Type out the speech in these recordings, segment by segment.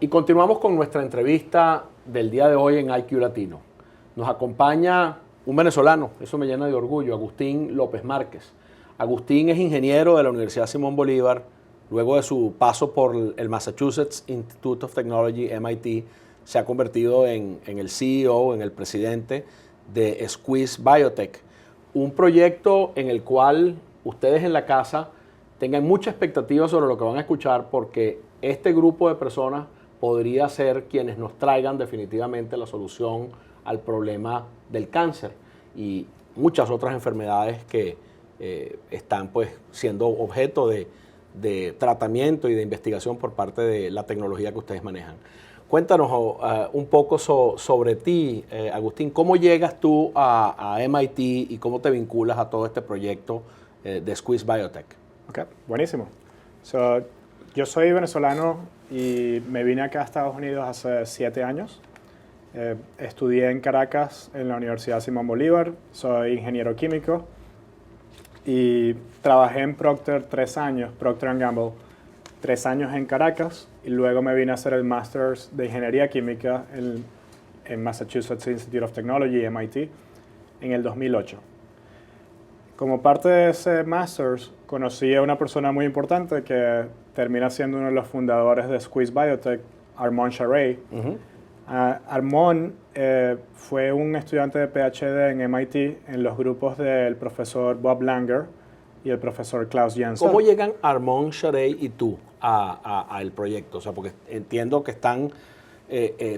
Y continuamos con nuestra entrevista del día de hoy en IQ Latino. Nos acompaña un venezolano, eso me llena de orgullo, Agustín López Márquez. Agustín es ingeniero de la Universidad Simón Bolívar. Luego de su paso por el Massachusetts Institute of Technology, MIT, se ha convertido en el CEO, en el presidente de Squeeze Biotech, un proyecto en el cual ustedes en la casa tengan mucha expectativa sobre lo que van a escuchar, porque este grupo de personas podría ser quienes nos traigan definitivamente la solución al problema del cáncer y muchas otras enfermedades que están pues siendo objeto de tratamiento y de investigación por parte de la tecnología que ustedes manejan. Cuéntanos un poco sobre ti, Agustín. ¿Cómo llegas tú a MIT y cómo te vinculas a todo este proyecto de Squeeze Biotech? Ok, buenísimo. Yo soy venezolano y me vine acá a Estados Unidos hace 7 años. Estudié en Caracas en la Universidad Simón Bolívar. Soy ingeniero químico y trabajé en Procter 3 años, Procter & Gamble, 3 años en Caracas, y luego me vine a hacer el Masters de Ingeniería Química en Massachusetts Institute of Technology, MIT, en el 2008. Como parte de ese Masters, conocí a una persona muy importante que termina siendo uno de los fundadores de Squeeze Biotech, Armon Sharei. Armon fue un estudiante de PhD en MIT en los grupos del profesor Bob Langer y el profesor Klaus Jensen. ¿Cómo llegan Armon Sharei y tú al proyecto? O sea, porque entiendo que están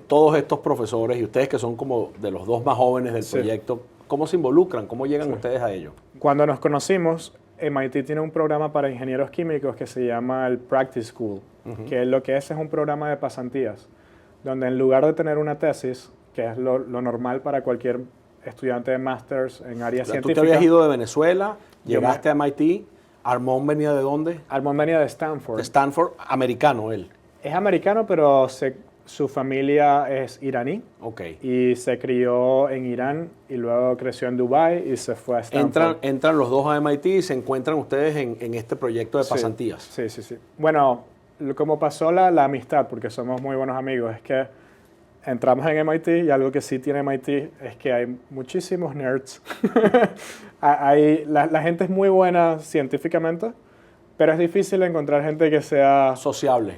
todos estos profesores y ustedes que son como de los dos más jóvenes del proyecto. ¿Cómo se involucran? ¿Cómo llegan ustedes a ello? Cuando nos conocimos, MIT tiene un programa para ingenieros químicos que se llama el Practice School, que lo que es un programa de pasantías, donde en lugar de tener una tesis, que es lo normal para cualquier estudiante de másters en área científica. Tú te habías ido de Venezuela, llegaste a MIT. ¿Armon venía de dónde? Armon venía de Stanford. De Stanford, americano él. Es americano, pero su familia es iraní. Ok. Y se crió en Irán y luego creció en Dubái y se fue a Stanford. Entran los dos a MIT y se encuentran ustedes en este proyecto de pasantías. Sí. Bueno, como pasó la amistad, porque somos muy buenos amigos, es que entramos en MIT y algo que sí tiene MIT es que hay muchísimos nerds. La gente es muy buena científicamente, pero es difícil encontrar gente que sea sociable.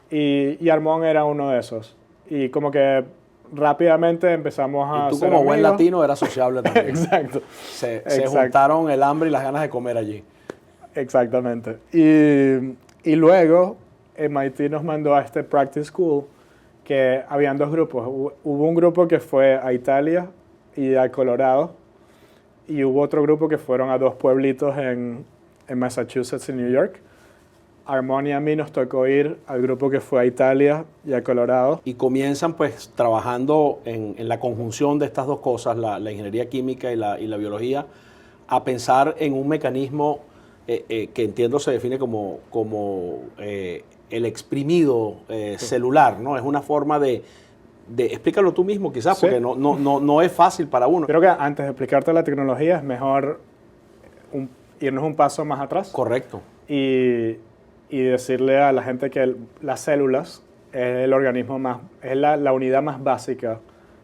Y Armon era uno de esos. Y como que rápidamente empezamos a... Y tú como buen latino eras sociable también. Exacto. Se juntaron el hambre y las ganas de comer allí. Exactamente. Y luego MIT nos mandó a este Practice School, que habían 2 grupos. Hubo un grupo que fue a Italia y a Colorado, y hubo otro grupo que fueron a 2 pueblitos en Massachusetts y New York. Armon y a mí nos tocó ir al grupo que fue a Italia y a Colorado. Y comienzan pues trabajando en la conjunción de estas dos cosas, la ingeniería química y la biología, a pensar en un mecanismo que entiendo se define como el exprimido celular, ¿no? Es una forma de explícalo tú mismo quizás, porque no es fácil para uno. Creo que antes de explicarte la tecnología es mejor irnos un paso más atrás. Correcto. Y decirle a la gente que las células es el organismo es la unidad más básica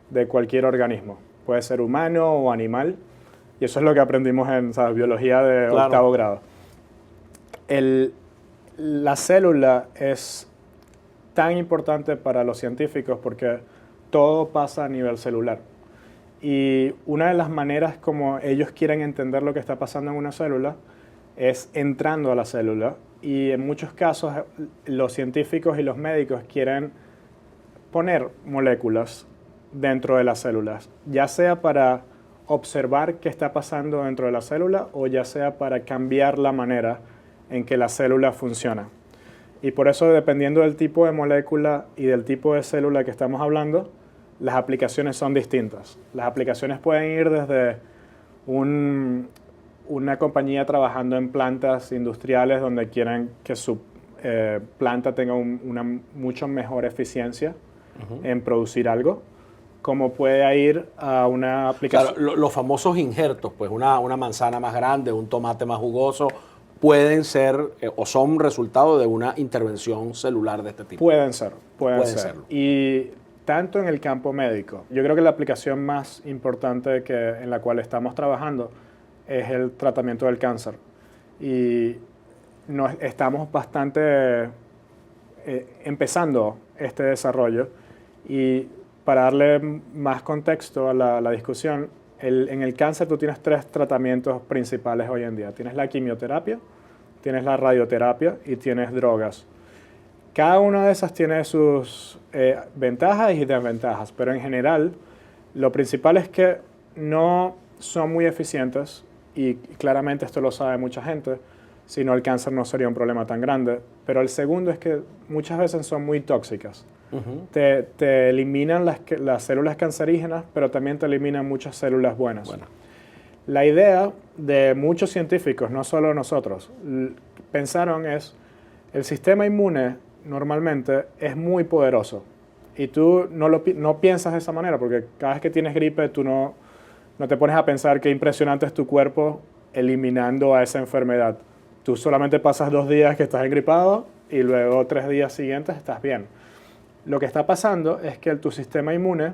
de cualquier organismo. Puede ser humano o animal. Y eso es lo que aprendimos en biología de octavo grado. La célula es tan importante para los científicos porque todo pasa a nivel celular. Y una de las maneras como ellos quieren entender lo que está pasando en una célula es entrando a la célula. Y en muchos casos los científicos y los médicos quieren poner moléculas dentro de las células, ya sea para observar qué está pasando dentro de la célula o ya sea para cambiar la manera en que la célula funciona. Y por eso, dependiendo del tipo de molécula y del tipo de célula que estamos hablando, las aplicaciones son distintas. Las aplicaciones pueden ir desde una compañía trabajando en plantas industriales donde quieren que su planta tenga una mucho mejor eficiencia en producir algo, como puede ir a una aplicación. Claro, los famosos injertos, pues una manzana más grande, un tomate más jugoso, pueden ser o son resultado de una intervención celular de este tipo. Pueden ser. Pueden serlo. Y tanto en el campo médico, yo creo que la aplicación más importante en la cual estamos trabajando es el tratamiento del cáncer. Y estamos bastante empezando este desarrollo. Y para darle más contexto a la discusión, en el cáncer tú tienes 3 tratamientos principales hoy en día. Tienes la quimioterapia, tienes la radioterapia y tienes drogas. Cada una de esas tiene sus ventajas y desventajas, pero en general lo principal es que no son muy eficientes y claramente esto lo sabe mucha gente, si no el cáncer no sería un problema tan grande. Pero el segundo es que muchas veces son muy tóxicas. Te eliminan las células cancerígenas, pero también te eliminan muchas células buenas. La idea de muchos científicos, no solo nosotros, pensaron es, el sistema inmune normalmente es muy poderoso. Y tú no piensas de esa manera, porque cada vez que tienes gripe, tú no te pones a pensar qué impresionante es tu cuerpo eliminando a esa enfermedad. Tú solamente pasas 2 días que estás engripado y luego 3 días siguientes estás bien. Lo que está pasando es que tu sistema inmune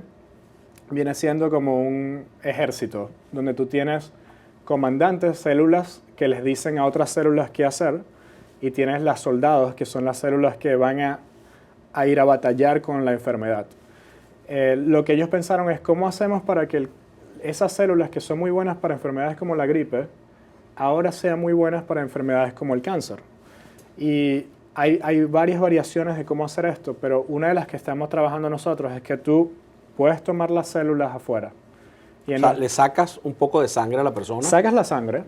viene siendo como un ejército, donde tú tienes comandantes, células que les dicen a otras células qué hacer, y tienes las soldados, que son las células que van a ir a batallar con la enfermedad. Lo que ellos pensaron es cómo hacemos para que esas células que son muy buenas para enfermedades como la gripe, ahora sean muy buenas para enfermedades como el cáncer. Y hay varias variaciones de cómo hacer esto, pero una de las que estamos trabajando nosotros es que tú puedes tomar las células afuera. Y ¿le sacas un poco de sangre a la persona? Sacas la sangre,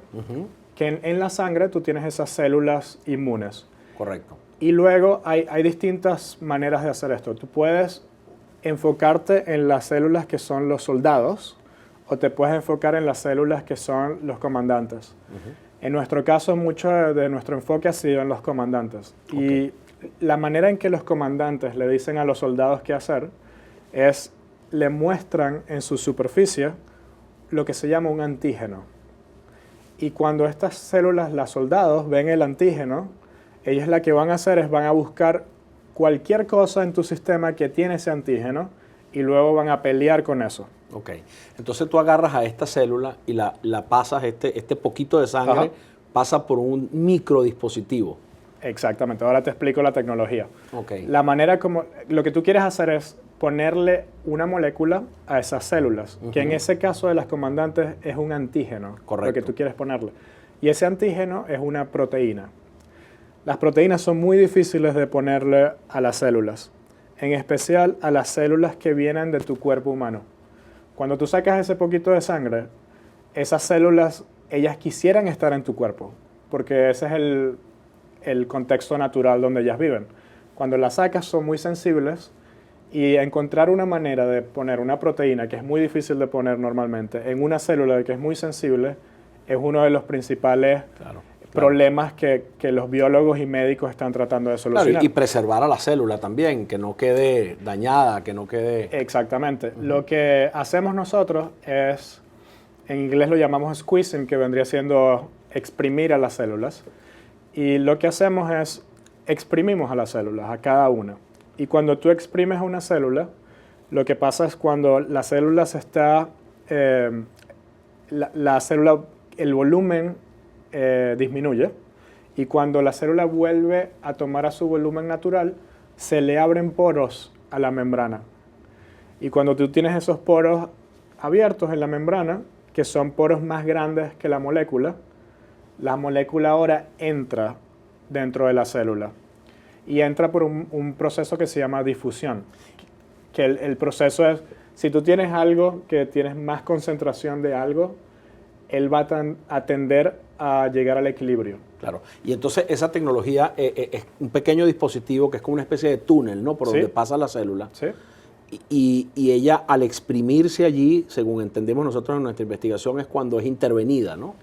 que en la sangre tú tienes esas células inmunes. Correcto. Y luego hay distintas maneras de hacer esto. Tú puedes enfocarte en las células que son los soldados, o te puedes enfocar en las células que son los comandantes. En nuestro caso, mucho de nuestro enfoque ha sido en los comandantes. Y la manera en que los comandantes le dicen a los soldados qué hacer es, le muestran en su superficie lo que se llama un antígeno. Y cuando estas células, los soldados, ven el antígeno, ellos lo que van a hacer es van a buscar cualquier cosa en tu sistema que tiene ese antígeno y luego van a pelear con eso. Ok, entonces tú agarras a esta célula y la pasas, este poquito de sangre, pasa por un microdispositivo. Exactamente, ahora te explico la tecnología. Okay. La manera como, lo que tú quieres hacer es ponerle una molécula a esas células, que en ese caso de las comandantes es un antígeno. Correcto. Lo que tú quieres ponerle. Y ese antígeno es una proteína. Las proteínas son muy difíciles de ponerle a las células, en especial a las células que vienen de tu cuerpo humano. Cuando tú sacas ese poquito de sangre, esas células, ellas quisieran estar en tu cuerpo, porque ese es el contexto natural donde ellas viven. Cuando las sacas son muy sensibles y encontrar una manera de poner una proteína que es muy difícil de poner normalmente en una célula que es muy sensible es uno de los principales problemas que los biólogos y médicos están tratando de solucionar. Claro, y preservar a la célula también, que no quede dañada, que no quede... Exactamente. Lo que hacemos nosotros es, en inglés lo llamamos squeezing, que vendría siendo exprimir a las células. Y lo que hacemos es exprimimos a las células, a cada una. Y cuando tú exprimes a una célula, lo que pasa es cuando la célula se está... la célula, el volumen disminuye, y cuando la célula vuelve a tomar a su volumen natural, se le abren poros a la membrana. Y cuando tú tienes esos poros abiertos en la membrana, que son poros más grandes que la molécula ahora entra dentro de la célula. Y entra por un proceso que se llama difusión. Que el proceso es, si tú tienes algo que tienes más concentración de algo, él va a tender a llegar al equilibrio. Claro. Y entonces esa tecnología es un pequeño dispositivo que es como una especie de túnel, ¿no? Por donde pasa la célula. Sí. Y ella, al exprimirse allí, según entendemos nosotros en nuestra investigación, es cuando es intervenida, ¿no?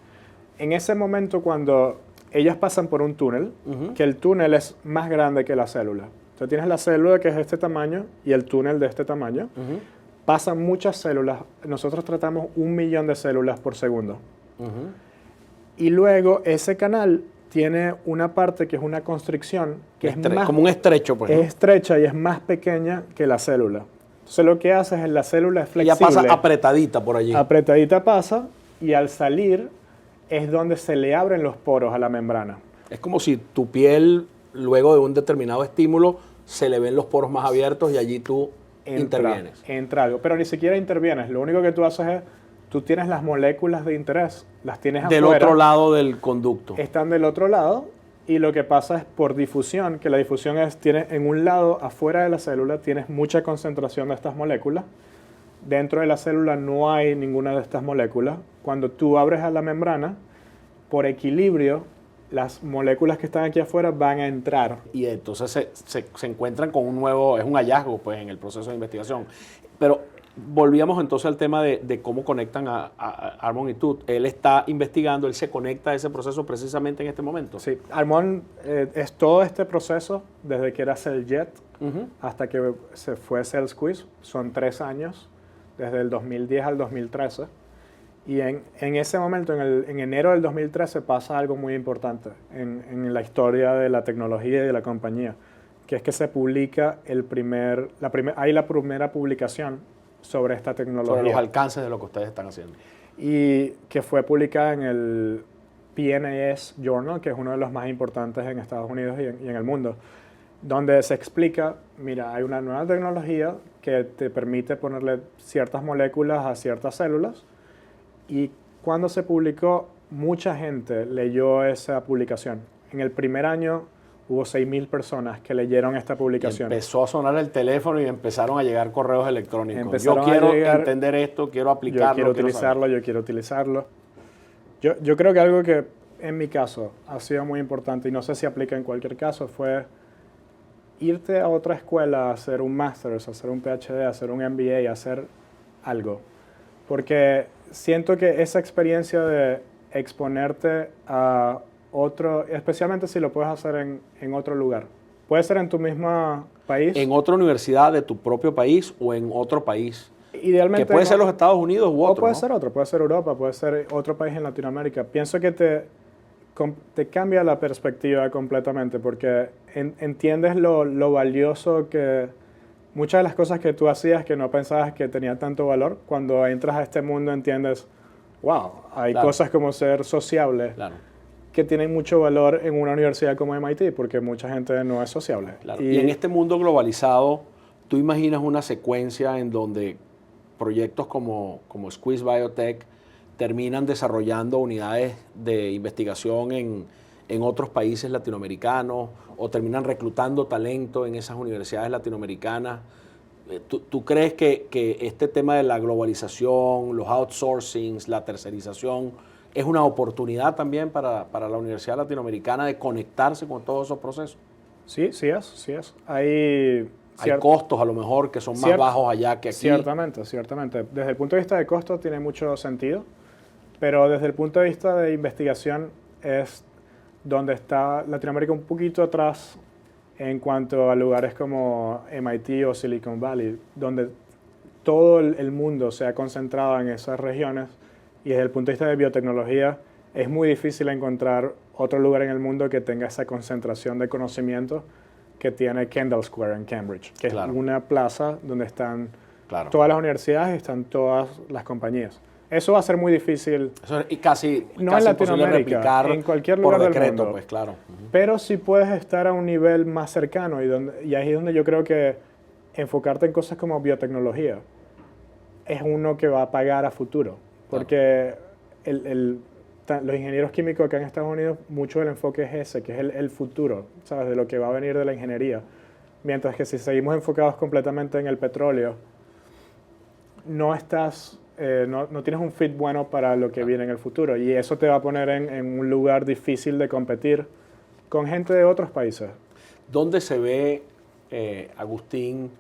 En ese momento, cuando ellas pasan por un túnel, que el túnel es más grande que la célula. Entonces tienes la célula que es de este tamaño y el túnel de este tamaño. Pasan muchas células. Nosotros tratamos 1 millón de células por segundo. Y luego ese canal tiene una parte que es una constricción, que es más, como un estrecho, pues. es estrecha y es más pequeña que la célula. Entonces lo que hace es la célula es flexible. Ella pasa apretadita por allí. Apretadita pasa y al salir es donde se le abren los poros a la membrana. Es como si tu piel, luego de un determinado estímulo, se le ven los poros más abiertos y allí tú intervienes. Entra algo, pero ni siquiera intervienes. Lo único que tú haces es, tú tienes las moléculas de interés, las tienes del afuera, otro lado del conducto. están del otro lado y lo que pasa es por difusión, que la difusión es, tienes en un lado, afuera de la célula, tienes mucha concentración de estas moléculas. Dentro de la célula no hay ninguna de estas moléculas. Cuando tú abres a la membrana, por equilibrio, las moléculas que están aquí afuera van a entrar. Y entonces se encuentran con un nuevo, es un hallazgo pues en el proceso de investigación. Pero volvíamos entonces al tema de cómo conectan a Armon y tú. Él está investigando, él se conecta a ese proceso precisamente en este momento. Sí, Armon es todo este proceso, desde que era CellJet hasta que se fue CellSqueeze, son 3 años, desde el 2010 al 2013. Y en ese momento, en enero del 2013, pasa algo muy importante en la historia de la tecnología y de la compañía, que es que se publica hay la primera publicación sobre esta tecnología. Sobre los alcances de lo que ustedes están haciendo. Y que fue publicada en el PNAS Journal, que es uno de los más importantes en Estados Unidos y en el mundo, donde se explica, mira, hay una nueva tecnología que te permite ponerle ciertas moléculas a ciertas células. Y cuando se publicó, mucha gente leyó esa publicación. En el primer año hubo 6.000 personas que leyeron esta publicación. Y empezó a sonar el teléfono y empezaron a llegar correos electrónicos. Empezaron yo quiero llegar, entender esto, quiero aplicarlo. Yo quiero utilizarlo. Yo creo que algo que en mi caso ha sido muy importante, y no sé si aplica en cualquier caso, fue irte a otra escuela a hacer un Master's, a hacer un PhD, a hacer un MBA, a hacer algo. Porque siento que esa experiencia de exponerte a otro, especialmente si lo puedes hacer en otro lugar. Puede ser en tu mismo país. En otra universidad de tu propio país o en otro país. Idealmente. Que puede ser los Estados Unidos u otro. O puede ¿no? ser otro, puede ser Europa, puede ser otro país en Latinoamérica. Pienso que te cambia la perspectiva completamente porque entiendes lo valioso que muchas de las cosas que tú hacías que no pensabas que tenía tanto valor, cuando entras a este mundo entiendes, wow, hay cosas como ser sociable que tienen mucho valor en una universidad como MIT porque mucha gente no es sociable. Y en este mundo globalizado, ¿tú imaginas una secuencia en donde proyectos como Squeeze Biotech terminan desarrollando unidades de investigación en otros países latinoamericanos o terminan reclutando talento en esas universidades latinoamericanas? ¿Tú crees que este tema de la globalización, los outsourcings, la tercerización, es una oportunidad también para la Universidad Latinoamericana de conectarse con todos esos procesos? Sí es. Hay costos a lo mejor que son más bajos allá que aquí. Ciertamente. Desde el punto de vista de costos tiene mucho sentido, pero desde el punto de vista de investigación es donde está Latinoamérica un poquito atrás en cuanto a lugares como MIT o Silicon Valley, donde todo el mundo se ha concentrado en esas regiones y desde el punto de vista de biotecnología es muy difícil encontrar otro lugar en el mundo que tenga esa concentración de conocimiento que tiene Kendall Square en Cambridge, que es una plaza donde están todas las universidades y están todas las compañías. Eso va a ser muy difícil. Eso es casi no en Latinoamérica, en cualquier lugar por decreto, del mundo. Pues, claro. Pero sí puedes estar a un nivel más cercano y ahí es donde yo creo que enfocarte en cosas como biotecnología es uno que va a pagar a futuro. Porque los ingenieros químicos acá en Estados Unidos, mucho del enfoque es ese, que es el futuro, ¿sabes? De lo que va a venir de la ingeniería. Mientras que si seguimos enfocados completamente en el petróleo, no tienes un fit bueno para lo que viene en el futuro. Y eso te va a poner en un lugar difícil de competir con gente de otros países. ¿Dónde se ve Agustín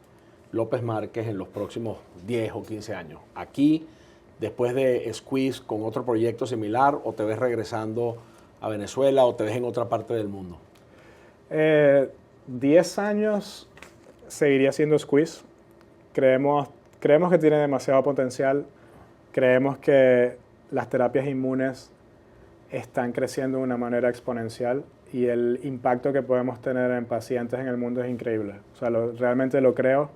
López Márquez en los próximos 10 o 15 años? ¿Aquí, después de Squeeze, con otro proyecto similar, o te ves regresando a Venezuela o te ves en otra parte del mundo? 10 años seguiría siendo Squeeze. Creemos que tiene demasiado potencial. Creemos que las terapias inmunes están creciendo de una manera exponencial y el impacto que podemos tener en pacientes en el mundo es increíble. O sea, realmente lo creo.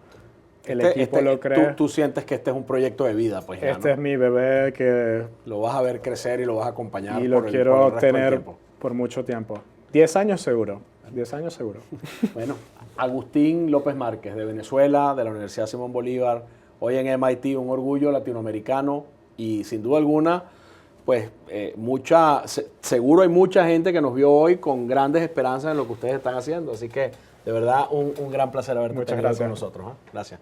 El equipo lo cree. Tú sientes que este es un proyecto de vida, pues. Este es mi bebé que... Lo vas a ver crecer y lo vas a acompañar y lo quiero por el resto del tener tiempo. por mucho tiempo. 10 años seguro. 10 años seguro. Bueno, Agustín López Márquez, de Venezuela, de la Universidad Simón Bolívar, hoy en MIT, un orgullo latinoamericano y sin duda alguna, pues seguro hay mucha gente que nos vio hoy con grandes esperanzas en lo que ustedes están haciendo. Así que, de verdad, un gran placer haberte tenido con nosotros. Gracias.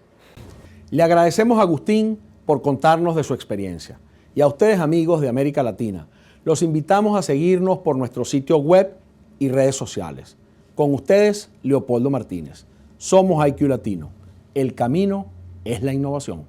Le agradecemos a Agustín por contarnos de su experiencia. Y a ustedes, amigos de América Latina, los invitamos a seguirnos por nuestro sitio web y redes sociales. Con ustedes, Leopoldo Martínez. Somos IQ Latino. El camino es la innovación.